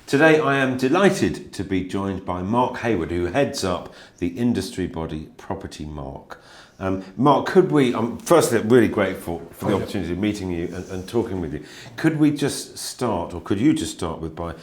Today I am delighted to be joined by Mark Hayward, who heads up the industry body Propertymark. Mark, could we, firstly really grateful for the opportunity of meeting you and talking with you. Could we just start, or could you just start with by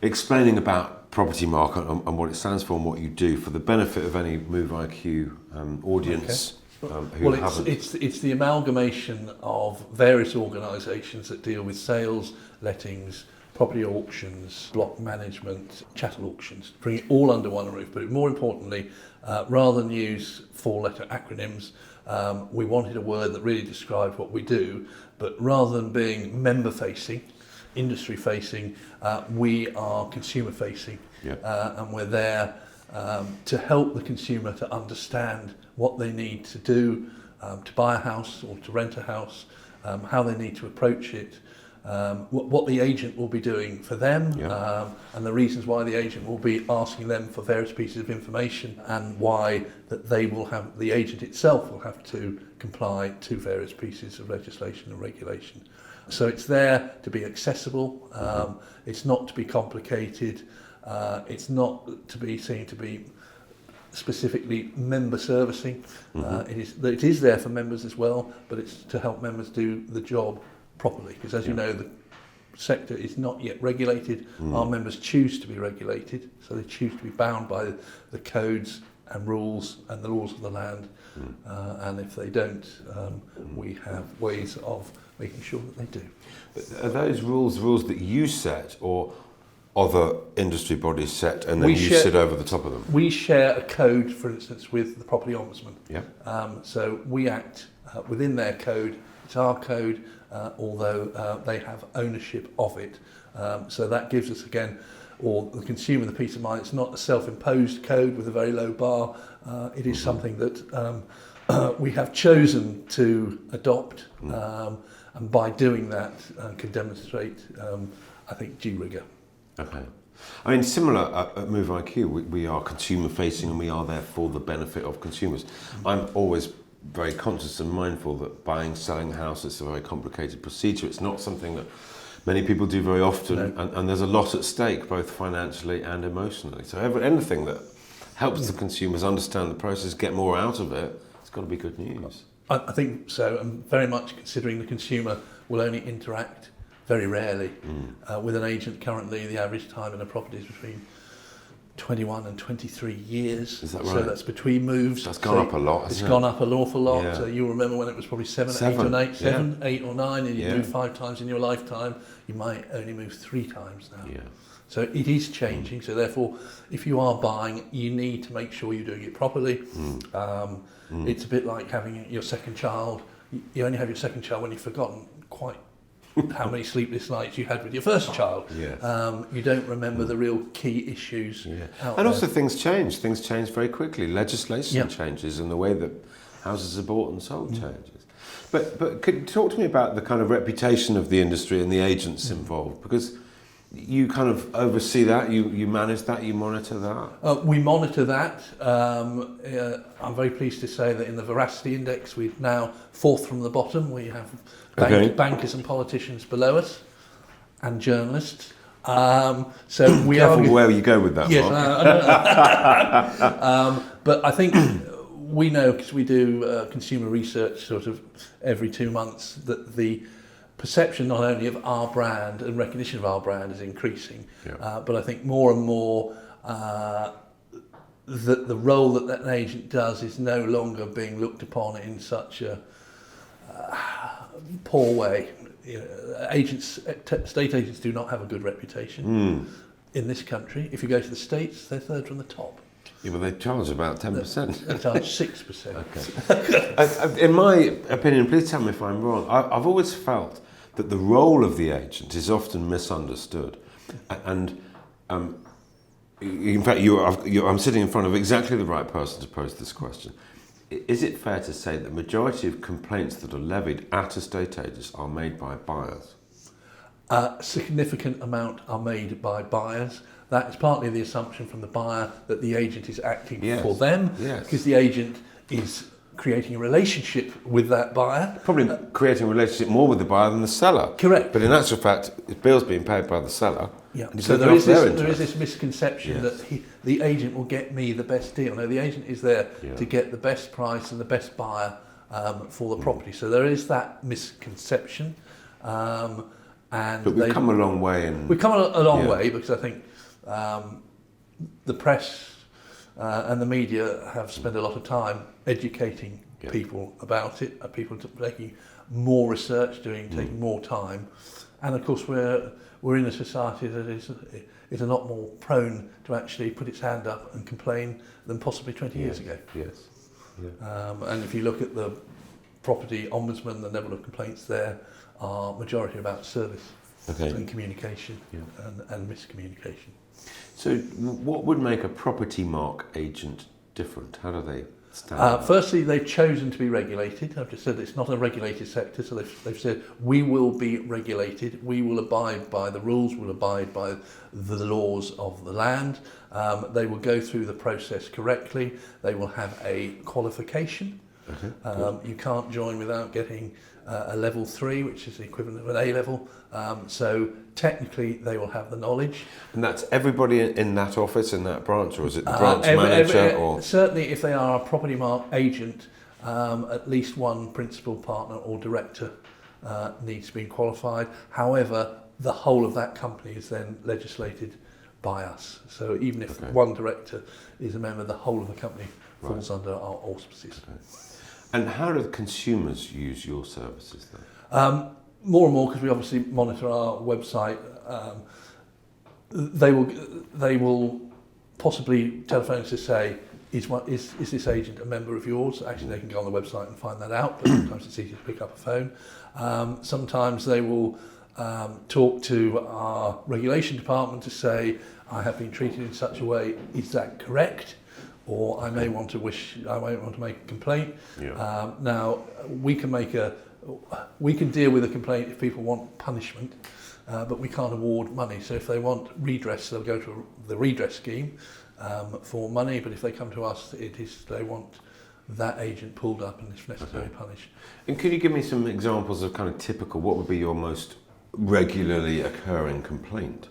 explaining about Propertymark and what it stands for and what you do for the benefit of any Move IQ audience who haven't? It's the amalgamation of various organisations that deal with sales, lettings, property auctions, block management, chattel auctions, bring it all under one roof. But more importantly, rather than use four-letter acronyms, we wanted a word that really described what we do. But rather than being member-facing, industry-facing, we are consumer-facing, and we're there to help the consumer to understand what they need to do to buy a house or to rent a house, how they need to approach it, what the agent will be doing for them, and the reasons why the agent will be asking them for various pieces of information, and why that they will have, the agent itself will have to comply to various pieces of legislation and regulation. So it's there to be accessible, it's not to be complicated, it's not to be seen to be specifically member servicing. It is there for members as well, but it's to help members do the job properly, because as you know, the sector is not yet regulated. Our members choose to be regulated, so they choose to be bound by the codes and rules and the laws of the land, and if they don't, we have ways of making sure that they do. But are those rules that you set, or other industry bodies set, and then you sit over the top of them? We share a code, for instance, with the Property Ombudsman. So we act within their code. It's our code, although they have ownership of it. So that gives us, again, or the consumer, the peace of mind. It's not a self-imposed code with a very low bar. It is something that we have chosen to adopt, and by doing that can demonstrate, I think, due rigour. Okay. I mean, similar at Move IQ, we are consumer facing and we are there for the benefit of consumers. I'm always very conscious and mindful that buying, selling a house is a very complicated procedure. It's not something that many people do very often, and there's a lot at stake, both financially and emotionally. So anything that helps the consumers understand the process, get more out of it, it's got to be good news. I think so, and very much considering the consumer will only interact very rarely with an agent. Currently, the average time in a property is between 21 and 23 years. Is that right? So that's between moves. That's gone up a lot, hasn't it? It's gone up an awful lot. Yeah. So you'll remember when it was probably 7, 8 or 9, and you moved 5 times in your lifetime. You might only move 3 times now. Yeah. So it is changing. So therefore, if you are buying, you need to make sure you're doing it properly. It's a bit like having your second child. You only have your second child when you've forgotten quite how many sleepless nights you had with your first child. You don't remember the real key issues. And also things change very quickly. Legislation changes, and the way that houses are bought and sold changes. But could you talk to me about the kind of reputation of the industry and the agents involved? Because you kind of oversee that, you manage that, you monitor that? We monitor that. I'm very pleased to say that in the Veracity Index, we're now 4th from the bottom. We have bankers and politicians below us, and journalists. So we Careful where you go with that, yes, Mark. But I think we know, because we do consumer research sort of every 2 months, that the perception not only of our brand and recognition of our brand is increasing, but I think more and more that the role that an agent does is no longer being looked upon in such a poor way. You know, estate agents do not have a good reputation in this country. If you go to the States, they're 3rd from the top. Yeah, but they charge about 10%. They charge 6%. Okay. In my opinion, please tell me if I'm wrong, I've always felt that the role of the agent is often misunderstood. And in fact, I'm sitting in front of exactly the right person to pose this question. Is it fair to say that the majority of complaints that are levied at estate agents are made by buyers? A significant amount are made by buyers. That is partly the assumption from the buyer that the agent is acting for them, because the agent is creating a relationship with that buyer. Probably creating a relationship more with the buyer than the seller. Correct. But in actual fact, the bill's being paid by the seller. Yeah. And So it's there looking is after their this interests. misconception Yes. that the agent will get me the best deal. No, the agent is there Yeah. to get the best price and the best buyer for the property. So there is that misconception. And But we've come a long way. we've come a long Yeah. way, because I think the press and the media have spent a lot of time educating Yeah. people about it, people making more research, taking more time, and of course we're in a society that is a lot more prone to actually put its hand up and complain than possibly 20 years ago. Yes. Yeah. And if you look at the property ombudsman, the level of complaints there are majority about service Okay. and communication Yeah. and miscommunication. So, what would make a Propertymark agent different? How do they stand out? Firstly, they've chosen to be regulated. I've just said it's not a regulated sector, so they've said we will be regulated, we will abide by the rules, we'll abide by the laws of the land. They will go through the process correctly. They will have a qualification. Okay. You can't join without getting a level 3, which is the equivalent of an A level. So technically, they will have the knowledge. And that's everybody in that office, in that branch, or is it the branch manager? Or Certainly, if they are a Propertymark agent, at least one principal partner or director needs to be qualified. However, the whole of that company is then legislated by us. So even if one director is a member, the whole of the company falls under our auspices. Okay. And how do consumers use your services then? More and more, because we obviously monitor our website. They will possibly telephone us to say, is this agent a member of yours? Actually, they can go on the website and find that out, but sometimes it's easier to pick up a phone. Sometimes they will talk to our regulation department to say, I have been treated in such a way, is that correct? Or I may want to make a complaint. Yeah. Now we can deal with a complaint if people want punishment, but we can't award money. So if they want redress, they'll go to the redress scheme for money. But if they come to us, they want that agent pulled up and, if necessary, punished. And could you give me some examples of kind of typical? What would be your most regularly occurring complaint?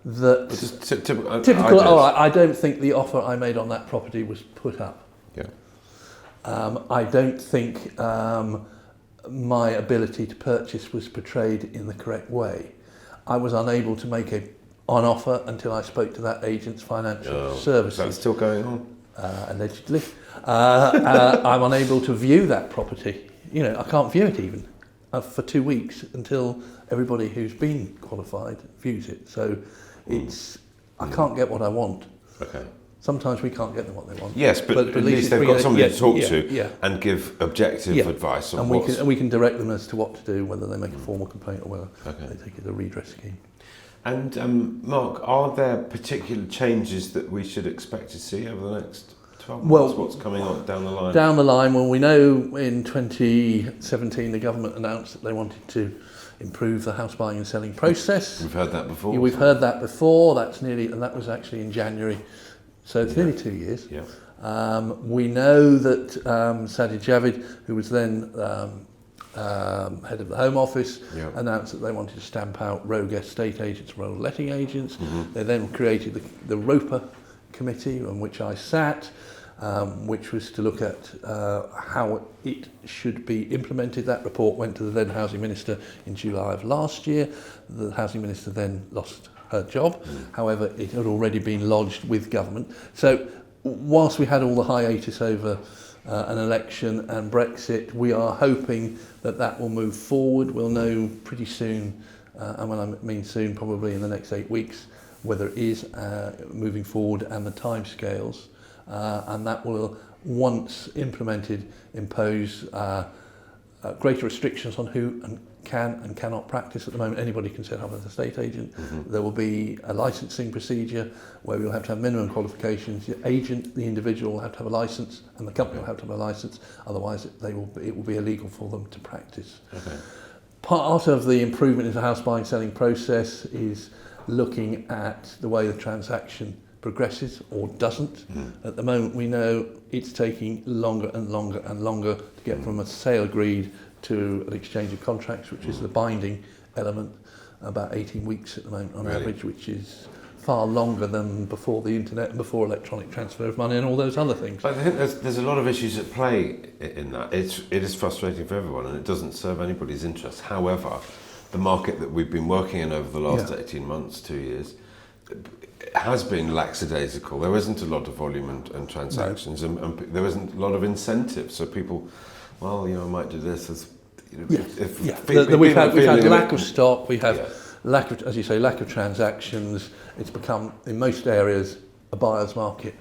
Just typical. All right, I don't think the offer I made on that property was put up. Yeah. I don't think my ability to purchase was portrayed in the correct way. I was unable to make an offer until I spoke to that agent's financial services. That's still going on? Allegedly. I'm unable to view that property. I can't view it even for 2 weeks until everybody who's been qualified views it. So I can't get what I want. Okay. Sometimes we can't get them what they want. Yes, but at least they've got somebody to talk to and give objective advice. And we can direct them as to what to do, whether they make a formal complaint or whether they take it to a redress scheme. And Mark, are there particular changes that we should expect to see over the next 12 months? Well, what's coming on down the line? Down the line, well, we know in 2017 the government announced that they wanted to improve the house buying and selling process. We've heard that before. We've heard that before. And that was actually in January. So it's nearly 2 years. Yeah. We know that Sajid Javid, who was then head of the Home Office, announced that they wanted to stamp out rogue estate agents, rogue letting agents. They then created the ROPA committee on which I sat, which was to look at how it should be implemented. That report went to the then Housing Minister in July of last year. The Housing Minister then lost her job. However, it had already been lodged with government. So whilst we had all the hiatus over an election and Brexit, we are hoping that will move forward. We'll know pretty soon, and when I mean soon, probably in the next 8 weeks, whether it is moving forward and the timescales, and that will, once implemented, impose greater restrictions on who can and cannot practice. At the moment, anybody can set up as an estate agent. There will be a licensing procedure where we'll have to have minimum qualifications. The agent, the individual, will have to have a license, and the company will have to have a license. Otherwise, it will be illegal for them to practice. Okay. Part of the improvement in the house buying selling process is looking at the way the transaction progresses or doesn't. At the moment, we know it's taking longer and longer and longer to get from a sale agreed to an exchange of contracts, which is the binding element. about 18 weeks at the moment on Really? average, which is far longer than before the internet and before electronic transfer of money and all those other things. I think there's a lot of issues at play in that. It is frustrating for everyone, and it doesn't serve anybody's interests. However, the market that we've been working in over the last 18 months, 2 years, has been lackadaisical. There isn't a lot of volume and transactions, and there isn't a lot of incentive. So people, well, I might do this. We've had lack of stock. We have lack of, as you say, lack of transactions. It's become, in most areas, a buyer's market,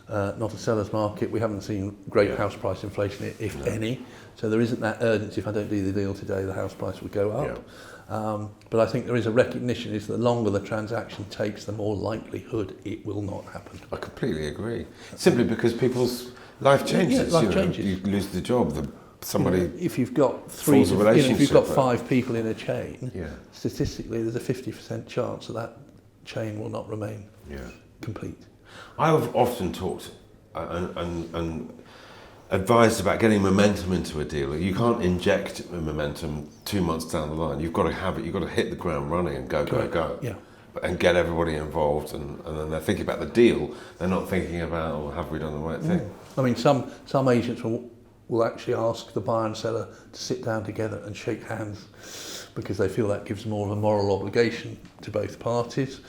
not a seller's market. We haven't seen great house price inflation, if any. So there isn't that urgency. If I don't do the deal today, the house price would go up. But I think there is a recognition is the longer the transaction takes, the more likelihood it will not happen. I completely agree. Simply because people's life changes. Life changes. You lose the job. Somebody. If you've got three, if you've got 5 people in a chain, statistically, there's a 50% chance that chain will not remain complete. I have often talked and advised about getting momentum into a deal. You can't inject momentum 2 months down the line. You've got to have it. You've got to hit the ground running and go. Yeah. And get everybody involved, and then they're thinking about the deal. They're not thinking about, have we done the right thing? I mean, some agents will actually ask the buyer and seller to sit down together and shake hands because they feel that gives more of a moral obligation to both parties.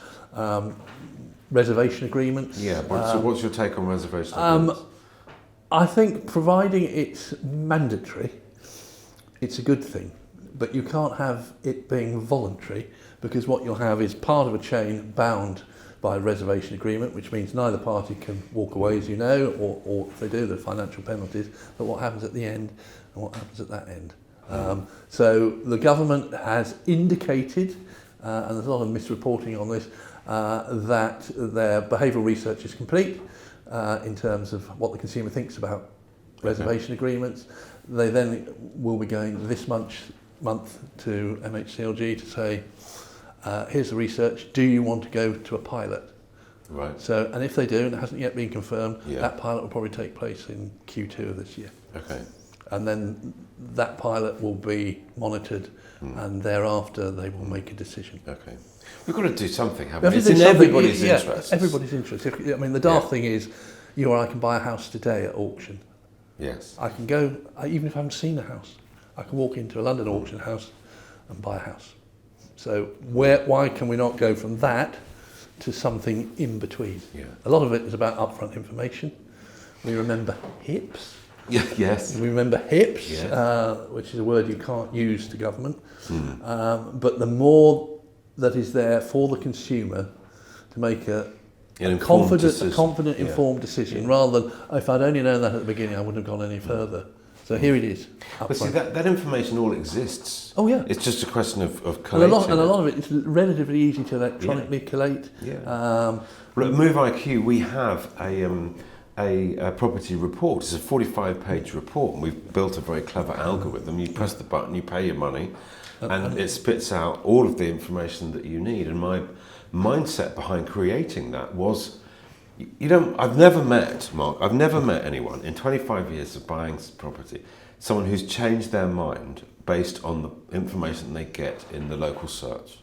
Reservation agreements. Yeah. So what's your take on reservation agreements? I think providing it's mandatory, it's a good thing, but you can't have it being voluntary because what you'll have is part of a chain bound by a reservation agreement, which means neither party can walk away, as you know, or if they do, there are financial penalties, but what happens at the end and what happens at that end. So the government has indicated, and there's a lot of misreporting on this, that their behavioural research is complete in terms of what the consumer thinks about reservation agreements. They then will be going this month to MHCLG to say, here's the research, do you want to go to a pilot? Right. So, and if they do, and it hasn't yet been confirmed, that pilot will probably take place in Q2 of this year. Okay. And then that pilot will be monitored, and thereafter they will make a decision. Okay. We've got to do something, haven't we? It's in everybody's interest. Everybody's interest. I mean, the daft thing is, you or I can buy a house today at auction. Yes. I can go, even if I haven't seen a house, I can walk into a London auction house and buy a house. So why can we not go from that to something in between? Yeah. A lot of it is about upfront information. We remember HIPs. Yes. We remember HIPs, which is a word you can't use to government. But the more that is there for the consumer to make a confident, informed decision, rather than, if I'd only known that at the beginning, I wouldn't have gone any further. So here it is. But see, that information all exists. Oh yeah. It's just a question of collating. And a lot of it is relatively easy to electronically collate. Yeah. Well, at Move IQ, we have a property report. It's a 45-page report, and we've built a very clever algorithm. You press the button, you pay your money, and it spits out all of the information that you need. And my mindset behind creating that was, I've never met anyone in 25 years of buying property, someone who's changed their mind based on the information they get in the local search.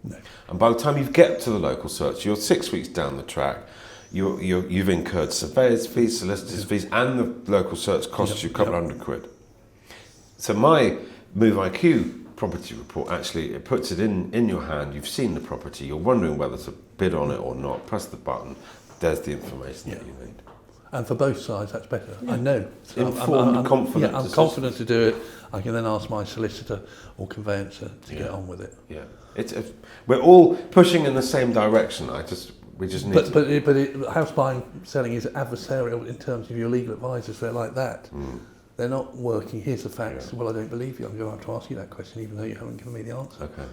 No. And by the time you get to the local search, you're 6 weeks down the track. You've incurred surveyors' fees, solicitors' fees, and the local search costs you a couple £100. So my Move IQ property report, actually, it puts it in your hand. You've seen the property. You're wondering whether to bid on it or not. Press the button. There's the information that you need. And for both sides, that's better. I know. So Informed, confident. Yeah, I'm confident to do it. I can then ask my solicitor or conveyancer to get on with it. Yeah, we're all pushing in the same direction. We just need. But house buying, selling is adversarial in terms of your legal advisors. They're like that. They're not working. Here's the facts. Yeah. Well, I don't believe you. I'm going to have to ask you that question, even though you haven't given me the answer. Okay.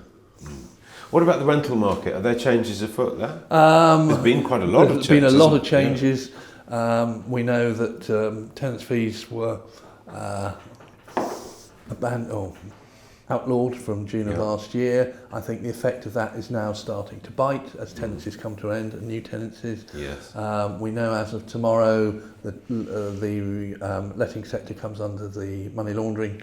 What about the rental market? Are there changes afoot there? There's been quite a lot of changes. There's been a lot of changes. Yeah. We know that tenants' fees were outlawed from June of last year. I think the effect of that is now starting to bite as tenancies come to an end and new tenancies. Yes. We know as of tomorrow that the letting sector comes under the money laundering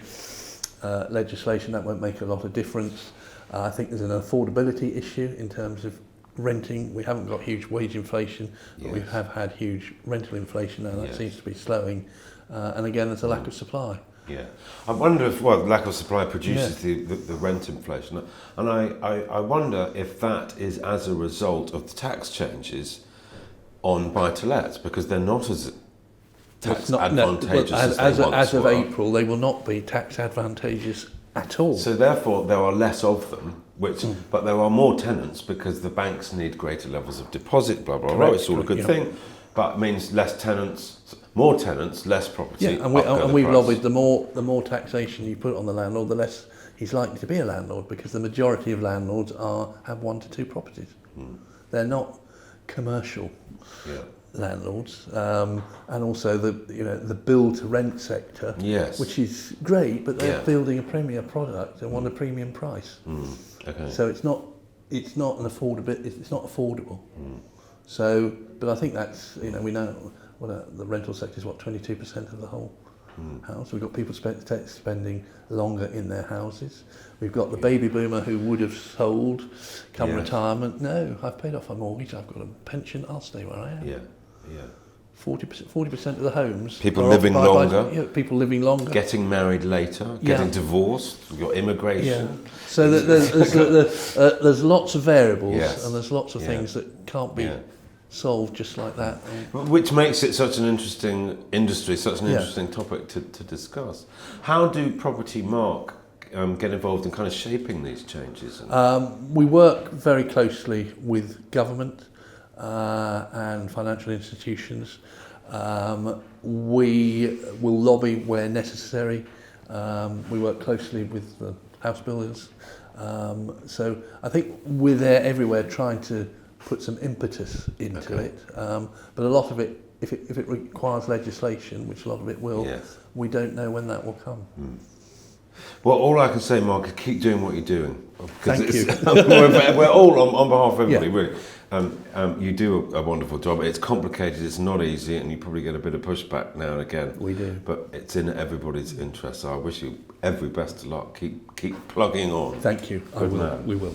legislation. That won't make a lot of difference. I think there's an affordability issue in terms of renting. We haven't got huge wage inflation, but we have had huge rental inflation now. That seems to be slowing. And again, there's a lack of supply. Yeah, I wonder if lack of supply produces the rent inflation, and I wonder if that is as a result of the tax changes on buy-to-lets, because they're not as tax advantageous as they once of were. April, they will not be tax advantageous at all. So therefore, there are less of them. But there are more tenants because the banks need greater levels of deposit. Blah blah blah. It's all a good thing, but it means less tenants, more tenants, less property. Yeah, and we've lobbied the more taxation you put on the landlord, the less he's likely to be a landlord, because the majority of landlords have 1 to 2 properties. They're not commercial landlords, and also the build to rent sector, which is great, but they're building a premier product and want a premium price. Okay. So it's not affordable. So, but I think that's, we know the rental sector is 22% of the whole house. We've got people spending longer in their houses. We've got the baby boomer who would have sold come retirement. No, I've paid off my mortgage, I've got a pension, I'll stay where I am. 40% of the homes. People living longer. People living longer. Getting married later. Getting divorced. We've got immigration. Yeah. So there's lots of variables, and there's lots of things that can't be solved just like that. Which makes it such an interesting industry, such an interesting topic to discuss. How do Propertymark get involved in kind of shaping these changes? We work very closely with government and financial institutions. We will lobby where necessary. We work closely with the house builders. So I think we're there everywhere trying to put some impetus into it. But a lot of it, if it requires legislation, which a lot of it will, we don't know when that will come. Well, all I can say, Mark, is keep doing what you're doing. Thank you. We're all on behalf of everybody, really. You do a wonderful job. It's complicated, it's not easy, and you probably get a bit of pushback now and again. We do. But it's in everybody's interest, so I wish you every best of luck. Keep plugging on. Thank you. Good man. We will.